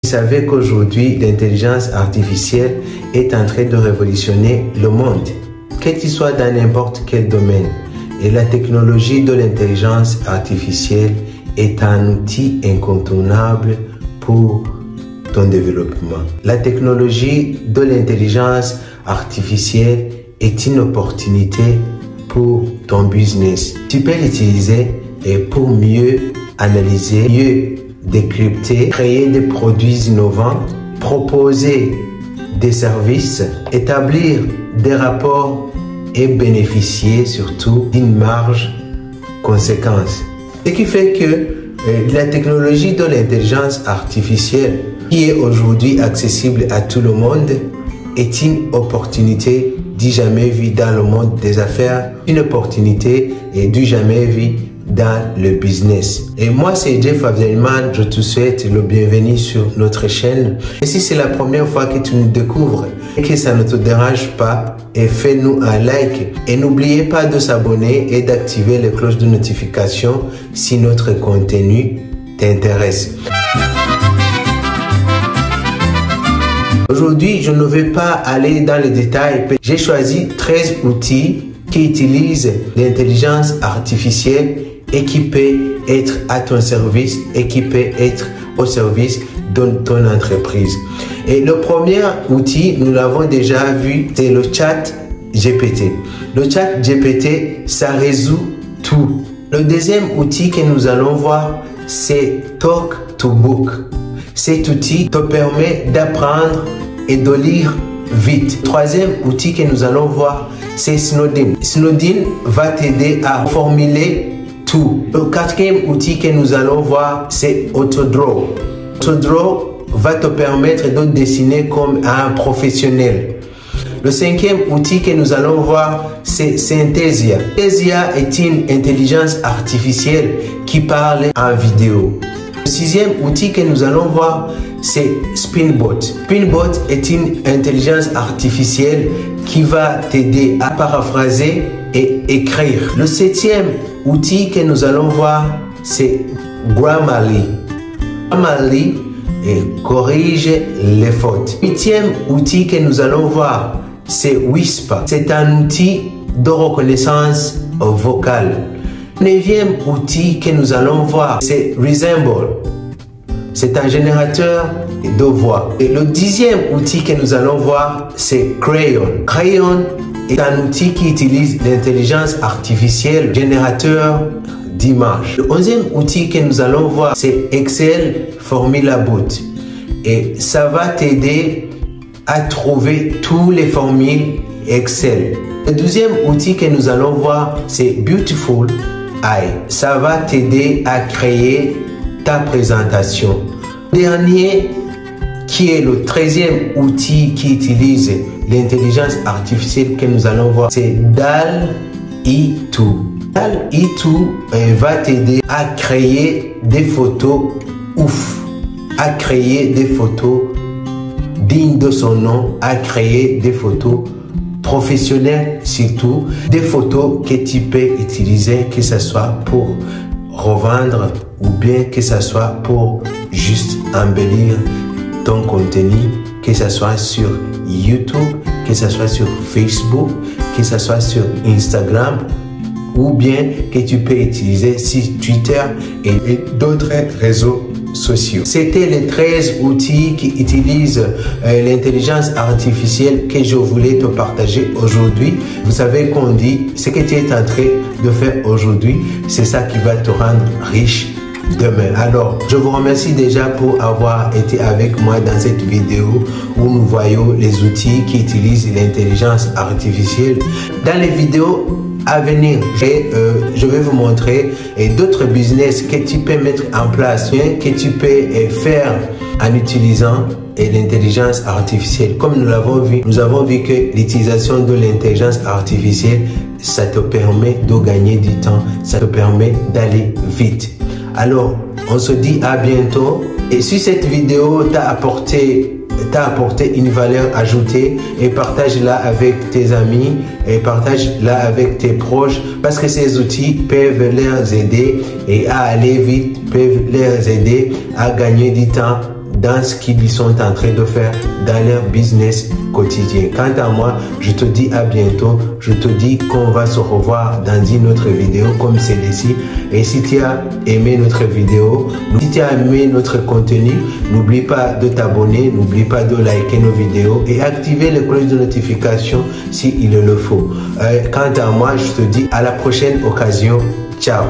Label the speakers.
Speaker 1: Vous savez qu'aujourd'hui, l'intelligence artificielle est en train de révolutionner le monde, quel qu'il soit dans n'importe quel domaine. Et la technologie de l'intelligence artificielle est un outil incontournable pour ton développement. La technologie de l'intelligence artificielle est une opportunité pour ton business. Tu peux l'utiliser pour mieux analyser, mieux décrypter, créer des produits innovants, proposer des services, établir des rapports et bénéficier surtout d'une marge conséquente. Ce qui fait que la technologie de l'intelligence artificielle qui est aujourd'hui accessible à tout le monde est une opportunité du jamais vue dans le monde des affaires, une opportunité du jamais vue dans le business. Et moi, c'est Jeff Abdelman, je te souhaite le bienvenu sur notre chaîne. Et si c'est la première fois que tu nous découvres et que ça ne te dérange pas, fais-nous un like et n'oubliez pas de s'abonner et d'activer les cloches de notification si notre contenu t'intéresse. Aujourd'hui, je ne vais pas aller dans les détails. J'ai choisi 13 outils qui utilisent l'intelligence artificielle et qui peut être à ton service et qui peut être au service de ton entreprise. Et le premier outil, nous l'avons déjà vu, c'est le chat GPT. Le chat GPT, ça résout tout. Le deuxième outil que nous allons voir, c'est Talk2Book. Cet outil te permet d'apprendre et de lire vite. Le troisième outil que nous allons voir, c'est Snowden. Snowden va t'aider à formuler tout. Le quatrième outil que nous allons voir, c'est Autodraw. Autodraw va te permettre de dessiner comme un professionnel. Le cinquième outil que nous allons voir, c'est Synthesia. Synthesia est une intelligence artificielle qui parle en vidéo. Le sixième outil que nous allons voir, c'est Spinbot. Spinbot est une intelligence artificielle qui va t'aider à paraphraser et écrire. Le septième outil que nous allons voir, c'est Grammarly. Grammarly corrige les fautes. Le huitième outil que nous allons voir, c'est Whisper. C'est un outil de reconnaissance vocale. Le neuvième outil que nous allons voir, c'est Resemble. C'est un générateur de voix. Et le dixième outil que nous allons voir, c'est Crayon. Crayon est un outil qui utilise l'intelligence artificielle, générateur d'images. Le onzième outil que nous allons voir, c'est Excel Formula Boot. Et ça va t'aider à trouver tous les formules Excel. Le douzième outil que nous allons voir, c'est Beautiful AI. Ça va t'aider à créer ta présentation. Le dernier, qui est le 13e outil qui utilise l'intelligence artificielle que nous allons voir, c'est DALL-E 2. DALL-E 2 va t'aider à créer des photos ouf, à créer des photos dignes de son nom, à créer des photos professionnelles, surtout des photos que tu peux utiliser, que ce soit pour revendre ou bien que ce soit pour juste embellir ton contenu, que ce soit sur YouTube, que ce soit sur Facebook, que ce soit sur Instagram ou bien que tu peux utiliser sur Twitter et d'autres réseaux sociaux. C'était les 13 outils qui utilisent l'intelligence artificielle que je voulais te partager aujourd'hui. Vous savez qu'on dit ce que tu es en train de faire aujourd'hui, c'est ça qui va te rendre riche demain. Alors, je vous remercie déjà pour avoir été avec moi dans cette vidéo où nous voyons les outils qui utilisent l'intelligence artificielle. Dans les vidéos à venir, je vais vous montrer d'autres business que tu peux mettre en place, que tu peux faire en utilisant l'intelligence artificielle. Comme nous l'avons vu, nous avons vu que l'utilisation de l'intelligence artificielle, ça te permet de gagner du temps, ça te permet d'aller vite. Alors, on se dit à bientôt. Et si cette vidéo t'a apporté une valeur ajoutée, et partage-la avec tes amis et partage-la avec tes proches, parce que ces outils peuvent les aider et à aller vite, peuvent les aider à gagner du temps dans ce qu'ils sont en train de faire dans leur business quotidien. Quant à moi, je te dis à bientôt. Je te dis qu'on va se revoir dans une autre vidéo comme celle-ci. Et si tu as aimé notre vidéo, si tu as aimé notre contenu, n'oublie pas de t'abonner, n'oublie pas de liker nos vidéos et activer les cloches de notification si il le faut. Quant à moi, je te dis à la prochaine occasion. Ciao.